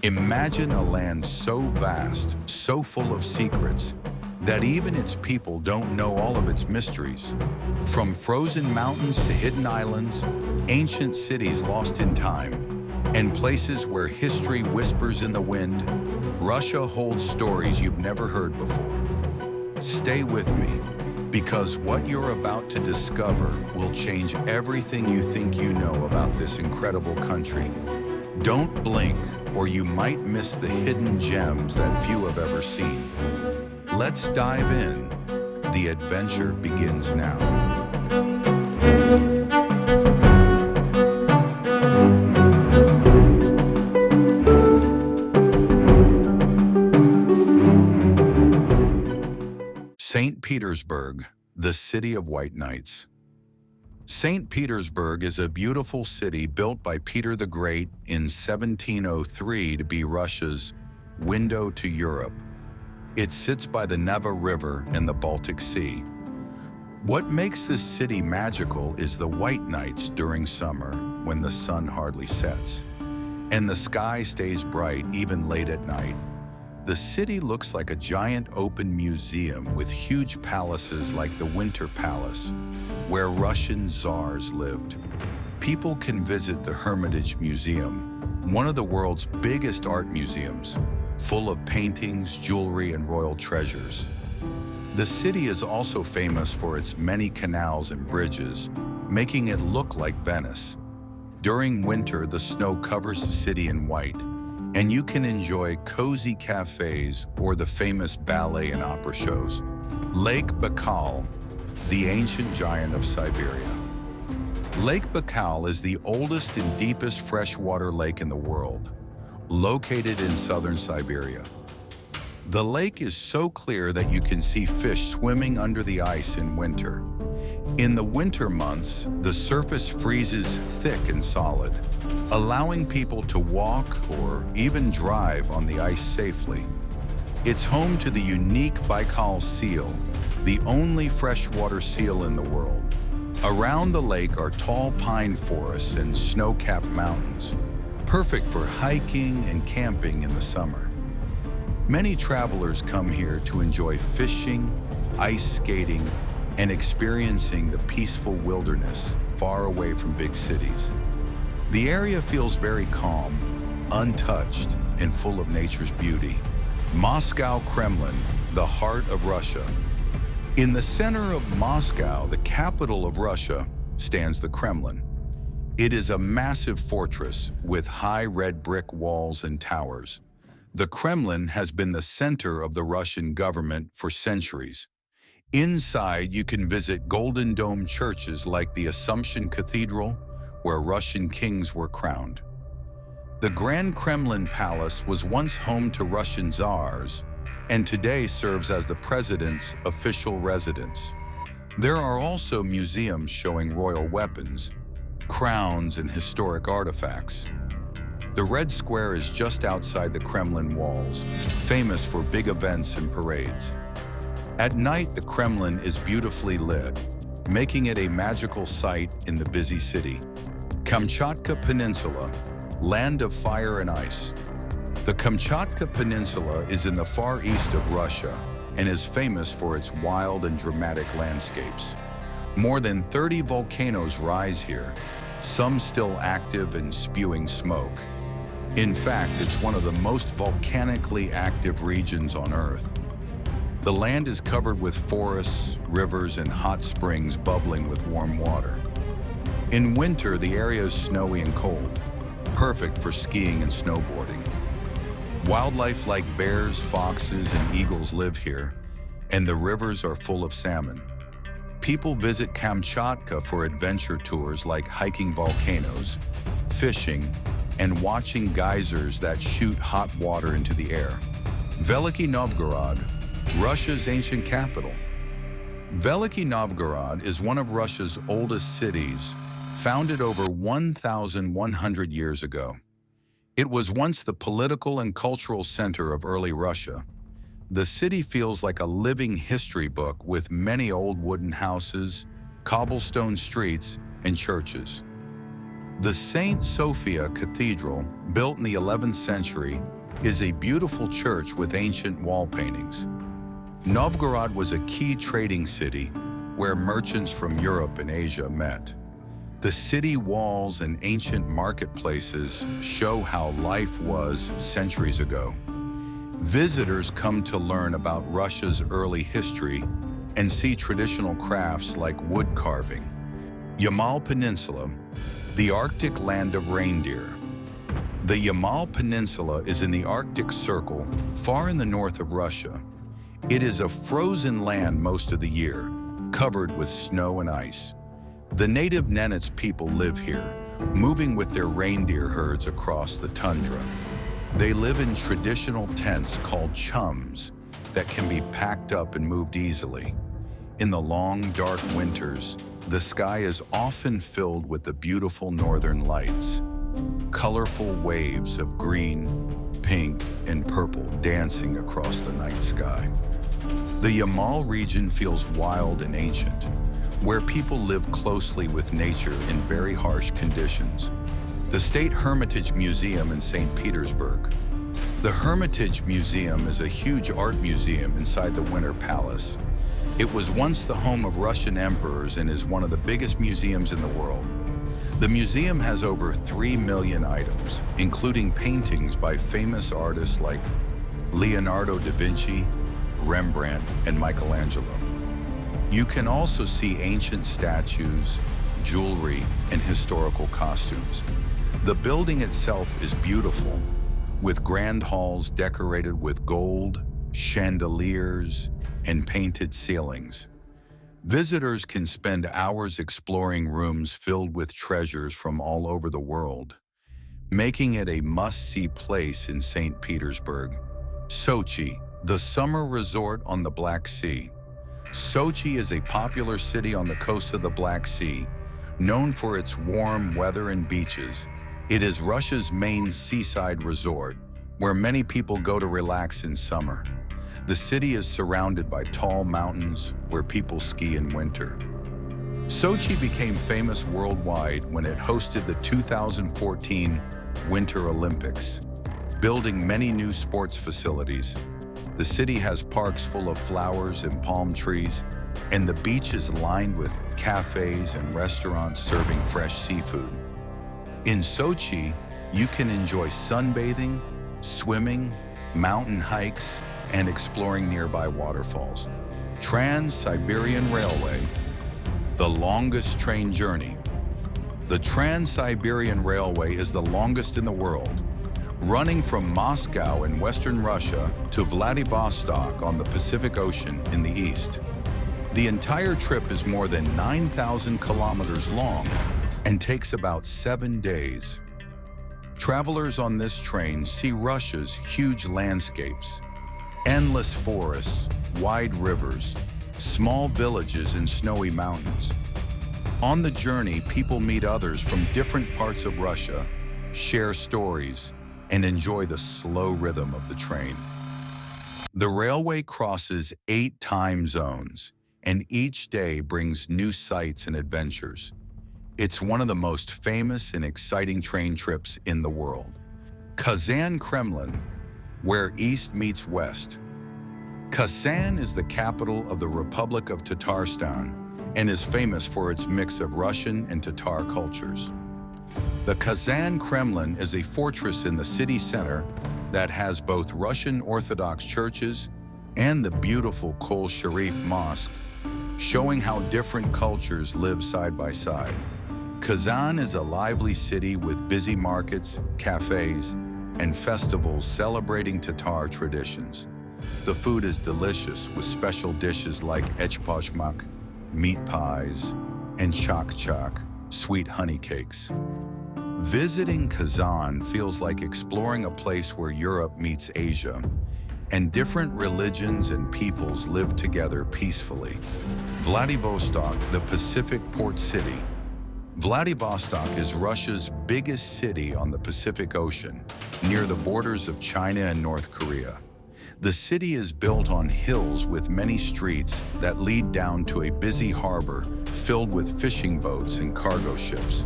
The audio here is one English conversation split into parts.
Imagine a land so vast, so full of secrets, that even its people don't know all of its mysteries. From frozen mountains to hidden islands, ancient cities lost in time, and places where history whispers in the wind, Russia holds stories you've never heard before. Stay with me, because what you're about to discover will change everything you think you know about this incredible country. Don't blink, or you might miss the hidden gems that few have ever seen. Let's dive in. The adventure begins now. St. Petersburg, the city of white knights. St. Petersburg is a beautiful city built by Peter the Great in 1703 to be Russia's window to Europe. It sits by the Neva River and the Baltic Sea. What makes this city magical is the white nights during summer when the sun hardly sets, and the sky stays bright even late at night. The city looks like a giant open museum with huge palaces like the Winter Palace, where Russian czars lived. People can visit the Hermitage Museum, one of the world's biggest art museums, full of paintings, jewelry, and royal treasures. The city is also famous for its many canals and bridges, making it look like Venice. During winter, the snow covers the city in white, and you can enjoy cozy cafes or the famous ballet and opera shows. Lake Baikal, the ancient giant of Siberia. Lake Baikal is the oldest and deepest freshwater lake in the world, located in southern Siberia. The lake is so clear that you can see fish swimming under the ice in winter. In the winter months, the surface freezes thick and solid, allowing people to walk or even drive on the ice safely. It's home to the unique Baikal seal, the only freshwater seal in the world. Around the lake are tall pine forests and snow-capped mountains, perfect for hiking and camping in the summer. Many travelers come here to enjoy fishing, ice skating, and experiencing the peaceful wilderness far away from big cities. The area feels very calm, untouched, and full of nature's beauty. Moscow Kremlin, the heart of Russia. In the center of Moscow, the capital of Russia, stands the Kremlin. It is a massive fortress with high red brick walls and towers. The Kremlin has been the center of the Russian government for centuries. Inside, you can visit Golden Dome churches like the Assumption Cathedral, where Russian kings were crowned. The Grand Kremlin Palace was once home to Russian czars, and today serves as the president's official residence. There are also museums showing royal weapons, crowns, and historic artifacts. The Red Square is just outside the Kremlin walls, famous for big events and parades. At night, the Kremlin is beautifully lit, making it a magical sight in the busy city. Kamchatka Peninsula, land of fire and ice. The Kamchatka Peninsula is in the far east of Russia and is famous for its wild and dramatic landscapes. More than 30 volcanoes rise here, some still active and spewing smoke. In fact, it's one of the most volcanically active regions on Earth. The land is covered with forests, rivers, and hot springs bubbling with warm water. In winter, the area is snowy and cold, perfect for skiing and snowboarding. Wildlife like bears, foxes, and eagles live here, and the rivers are full of salmon. People visit Kamchatka for adventure tours like hiking volcanoes, fishing, and watching geysers that shoot hot water into the air. Veliky Novgorod, Russia's ancient capital. Veliky Novgorod is one of Russia's oldest cities, founded over 1,100 years ago. It was once the political and cultural center of early Russia. The city feels like a living history book with many old wooden houses, cobblestone streets, and churches. The St. Sophia Cathedral, built in the 11th century, is a beautiful church with ancient wall paintings. Novgorod was a key trading city where merchants from Europe and Asia met. The city walls and ancient marketplaces show how life was centuries ago. Visitors come to learn about Russia's early history and see traditional crafts like wood carving. Yamal Peninsula, the Arctic land of reindeer. The Yamal Peninsula is in the Arctic Circle, far in the north of Russia. It is a frozen land most of the year, covered with snow and ice. The native Nenets people live here, moving with their reindeer herds across the tundra. They live in traditional tents called chums that can be packed up and moved easily. In the long, dark winters, the sky is often filled with the beautiful northern lights. Colorful waves of green, pink, and purple dancing across the night sky. The Yamal region feels wild and ancient, where people live closely with nature in very harsh conditions. The State Hermitage Museum in St. Petersburg. The Hermitage Museum is a huge art museum inside the Winter Palace. It was once the home of Russian emperors and is one of the biggest museums in the world. The museum has over 3 million items, including paintings by famous artists like Leonardo da Vinci, Rembrandt, and Michelangelo. You can also see ancient statues, jewelry, and historical costumes. The building itself is beautiful, with grand halls decorated with gold, chandeliers, and painted ceilings. Visitors can spend hours exploring rooms filled with treasures from all over the world, making it a must-see place in St. Petersburg. Sochi, the summer resort on the Black Sea. Sochi is a popular city on the coast of the Black Sea, known for its warm weather and beaches. It is Russia's main seaside resort, where many people go to relax in summer. The city is surrounded by tall mountains where people ski in winter. Sochi became famous worldwide when it hosted the 2014 Winter Olympics, building many new sports facilities. The city has parks full of flowers and palm trees, and the beach is lined with cafes and restaurants serving fresh seafood. In Sochi, you can enjoy sunbathing, swimming, mountain hikes, and exploring nearby waterfalls. Trans-Siberian Railway, the longest train journey. The Trans-Siberian Railway is the longest in the world, running from Moscow in western Russia to Vladivostok on the Pacific Ocean in the east. The entire trip is more than 9,000 kilometers long and takes about 7 days. Travelers on this train see Russia's huge landscapes, endless forests, wide rivers, small villages and snowy mountains. On the journey, people meet others from different parts of Russia, share stories, and enjoy the slow rhythm of the train. The railway crosses 8 time zones, and each day brings new sights and adventures. It's one of the most famous and exciting train trips in the world. Kazan Kremlin, where east meets west. Kazan is the capital of the Republic of Tatarstan and is famous for its mix of Russian and Tatar cultures. The Kazan Kremlin is a fortress in the city center that has both Russian Orthodox churches and the beautiful Kol Sharif Mosque, showing how different cultures live side by side. Kazan is a lively city with busy markets, cafes, and festivals celebrating Tatar traditions. The food is delicious with special dishes like echpashmak, meat pies, and chak-chak, sweet honey cakes. Visiting Kazan feels like exploring a place where Europe meets Asia, and different religions and peoples live together peacefully. Vladivostok, the Pacific port city. Vladivostok is Russia's biggest city on the Pacific Ocean, near the borders of China and North Korea. The city is built on hills with many streets that lead down to a busy harbor filled with fishing boats and cargo ships.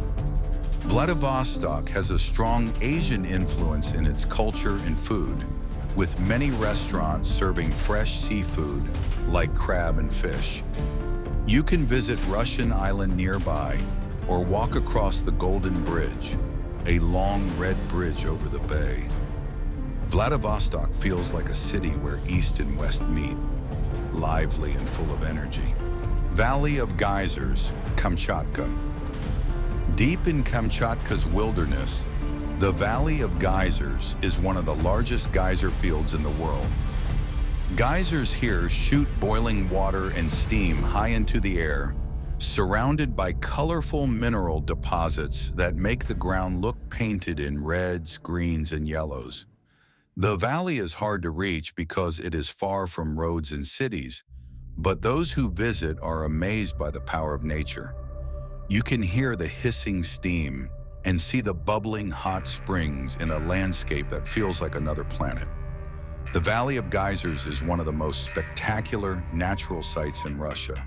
Vladivostok has a strong Asian influence in its culture and food, with many restaurants serving fresh seafood like crab and fish. You can visit Russian Island nearby or walk across the Golden Bridge, a long red bridge over the bay. Vladivostok feels like a city where East and West meet, lively and full of energy. Valley of Geysers, Kamchatka. Deep in Kamchatka's wilderness, the Valley of Geysers is one of the largest geyser fields in the world. Geysers here shoot boiling water and steam high into the air, surrounded by colorful mineral deposits that make the ground look painted in reds, greens, and yellows. The valley is hard to reach because it is far from roads and cities, but those who visit are amazed by the power of nature. You can hear the hissing steam and see the bubbling hot springs in a landscape that feels like another planet. The Valley of Geysers is one of the most spectacular natural sights in Russia.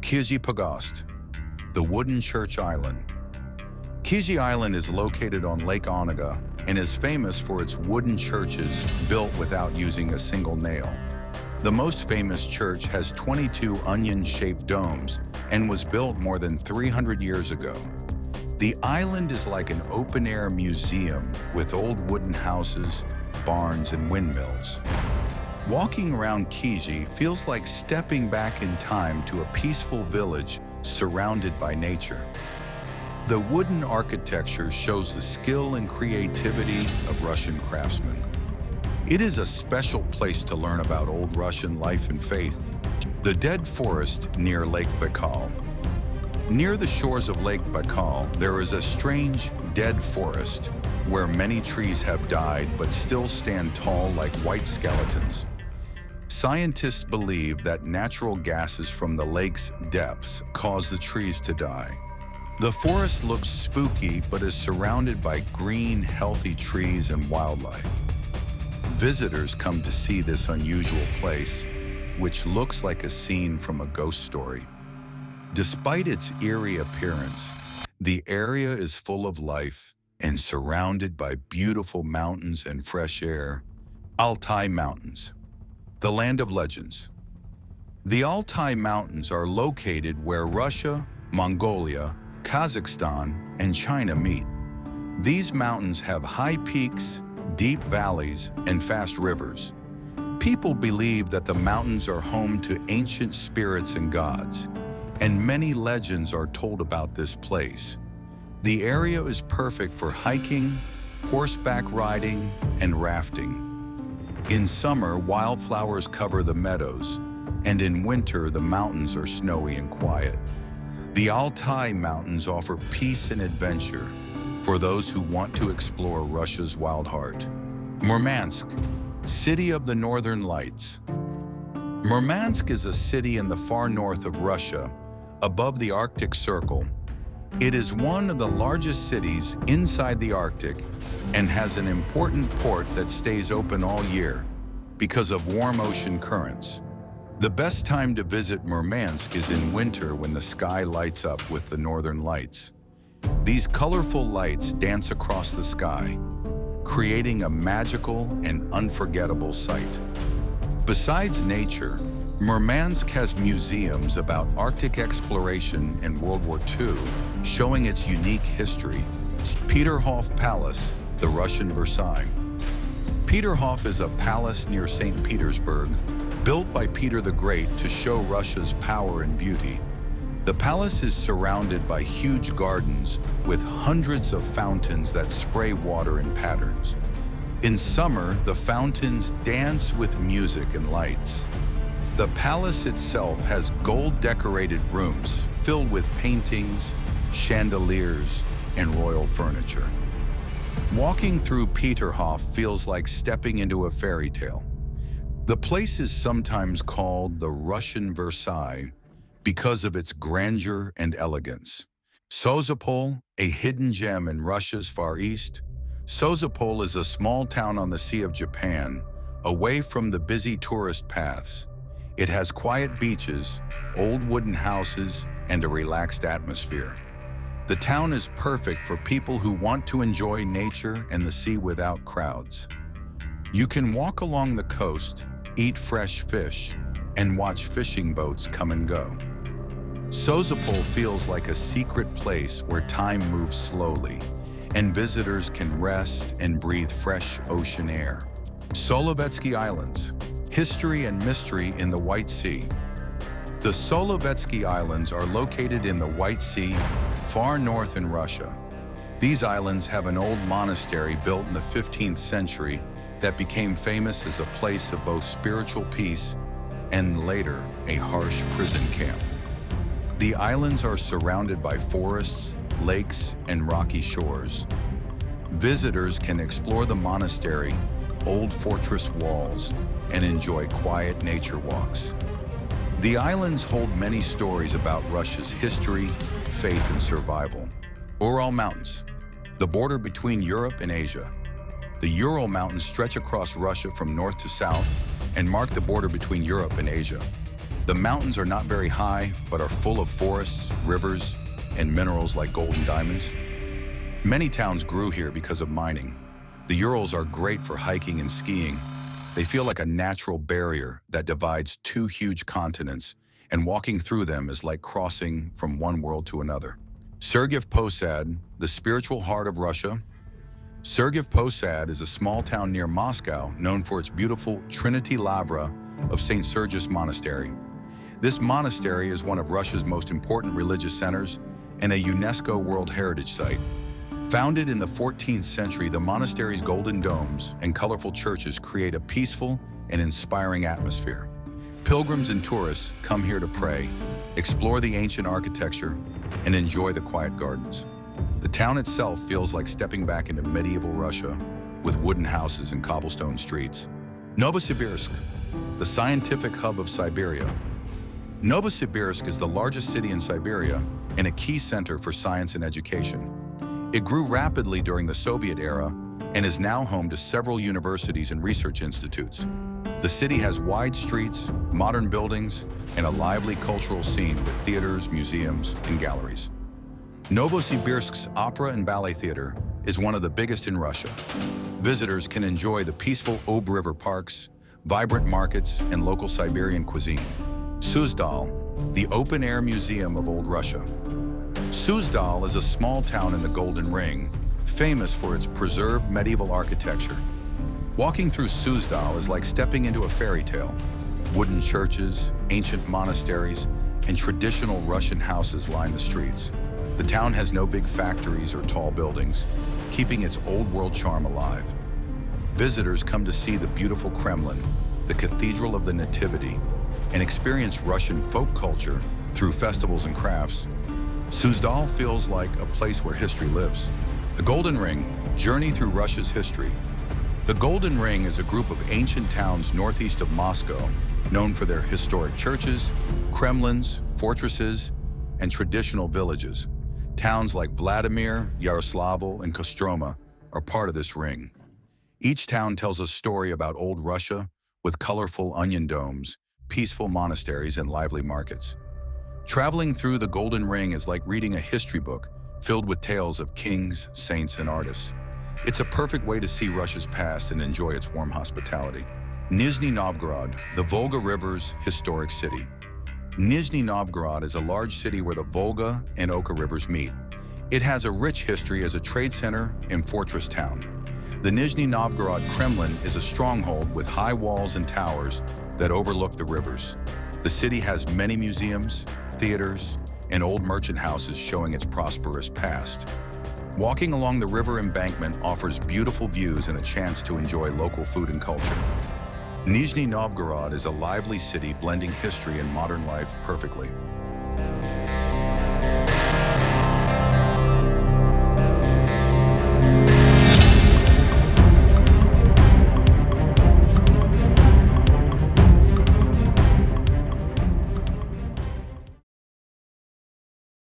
Kizhi Pogost, the wooden church island. Kizhi Island is located on Lake Onega and is famous for its wooden churches built without using a single nail. The most famous church has 22 onion-shaped domes and was built more than 300 years ago. The island is like an open-air museum with old wooden houses, barns, and windmills. Walking around Kizhi feels like stepping back in time to a peaceful village surrounded by nature. The wooden architecture shows the skill and creativity of Russian craftsmen. It is a special place to learn about old Russian life and faith. The Dead Forest near Lake Baikal. Near the shores of Lake Baikal, there is a strange dead forest where many trees have died but still stand tall like white skeletons. Scientists believe that natural gases from the lake's depths cause the trees to die. The forest looks spooky but is surrounded by green, healthy trees and wildlife. Visitors come to see this unusual place, which looks like a scene from a ghost story. Despite its eerie appearance, the area is full of life and surrounded by beautiful mountains and fresh air. Altai Mountains, the land of legends. The Altai Mountains are located where Russia, Mongolia, Kazakhstan, and China meet. These mountains have high peaks, deep valleys, and fast rivers. People believe that the mountains are home to ancient spirits and gods, and many legends are told about this place. The area is perfect for hiking, horseback riding, and rafting. In summer, wildflowers cover the meadows, and in winter, the mountains are snowy and quiet. The Altai Mountains offer peace and adventure for those who want to explore Russia's wild heart. Murmansk, city of the Northern Lights. Murmansk is a city in the far north of Russia, above the Arctic Circle. It is one of the largest cities inside the Arctic and has an important port that stays open all year because of warm ocean currents. The best time to visit Murmansk is in winter when the sky lights up with the northern lights. These colorful lights dance across the sky, creating a magical and unforgettable sight. Besides nature, Murmansk has museums about Arctic exploration and World War II, showing its unique history. Peterhof Palace, the Russian Versailles. Peterhof is a palace near St. Petersburg, built by Peter the Great to show Russia's power and beauty. The palace is surrounded by huge gardens with hundreds of fountains that spray water in patterns. In summer, the fountains dance with music and lights. The palace itself has gold-decorated rooms filled with paintings, chandeliers, and royal furniture. Walking through Peterhof feels like stepping into a fairy tale. The place is sometimes called the Russian Versailles because of its grandeur and elegance. Sozopol, a hidden gem in Russia's Far East. Sozopol is a small town on the Sea of Japan, away from the busy tourist paths. It has quiet beaches, old wooden houses, and a relaxed atmosphere. The town is perfect for people who want to enjoy nature and the sea without crowds. You can walk along the coast, eat fresh fish, and watch fishing boats come and go. Sozopol feels like a secret place where time moves slowly, and visitors can rest and breathe fresh ocean air. Solovetsky Islands, history and mystery in the White Sea. The Solovetsky Islands are located in the White Sea, far north in Russia. These islands have an old monastery built in the 15th century that became famous as a place of both spiritual peace and later a harsh prison camp. The islands are surrounded by forests, lakes, and rocky shores. Visitors can explore the monastery, old fortress walls, and enjoy quiet nature walks. The islands hold many stories about Russia's history, faith, and survival. Ural Mountains, the border between Europe and Asia. The Ural Mountains stretch across Russia from north to south and mark the border between Europe and Asia. The mountains are not very high, but are full of forests, rivers, and minerals like gold and diamonds. Many towns grew here because of mining. The Urals are great for hiking and skiing. They feel like a natural barrier that divides two huge continents, and walking through them is like crossing from one world to another. Sergiev Posad, the spiritual heart of Russia. Sergiev Posad is a small town near Moscow known for its beautiful Trinity Lavra of St. Sergius Monastery. This monastery is one of Russia's most important religious centers and a UNESCO World Heritage Site. Founded in the 14th century, the monastery's golden domes and colorful churches create a peaceful and inspiring atmosphere. Pilgrims and tourists come here to pray, explore the ancient architecture, and enjoy the quiet gardens. The town itself feels like stepping back into medieval Russia with wooden houses and cobblestone streets. Novosibirsk, the scientific hub of Siberia. Novosibirsk is the largest city in Siberia and a key center for science and education. It grew rapidly during the Soviet era and is now home to several universities and research institutes. The city has wide streets, modern buildings, and a lively cultural scene with theaters, museums, and galleries. Novosibirsk's Opera and Ballet Theater is one of the biggest in Russia. Visitors can enjoy the peaceful Ob River parks, vibrant markets, and local Siberian cuisine. Suzdal, the open-air museum of Old Russia. Suzdal is a small town in the Golden Ring, famous for its preserved medieval architecture. Walking through Suzdal is like stepping into a fairy tale. Wooden churches, ancient monasteries, and traditional Russian houses line the streets. The town has no big factories or tall buildings, keeping its old-world charm alive. Visitors come to see the beautiful Kremlin, the Cathedral of the Nativity, and experience Russian folk culture through festivals and crafts. Suzdal feels like a place where history lives. The Golden Ring, journey through Russia's history. The Golden Ring is a group of ancient towns northeast of Moscow, known for their historic churches, Kremlins, fortresses, and traditional villages. Towns like Vladimir, Yaroslavl, and Kostroma are part of this ring. Each town tells a story about old Russia with colorful onion domes, peaceful monasteries, and lively markets. Traveling through the Golden Ring is like reading a history book filled with tales of kings, saints, and artists. It's a perfect way to see Russia's past and enjoy its warm hospitality. Nizhny Novgorod, the Volga River's historic city. Nizhny Novgorod is a large city where the Volga and Oka rivers meet. It has a rich history as a trade center and fortress town. The Nizhny Novgorod Kremlin is a stronghold with high walls and towers that overlook the rivers. The city has many museums, theaters, and old merchant houses showing its prosperous past. Walking along the river embankment offers beautiful views and a chance to enjoy local food and culture. Nizhny Novgorod is a lively city blending history and modern life perfectly.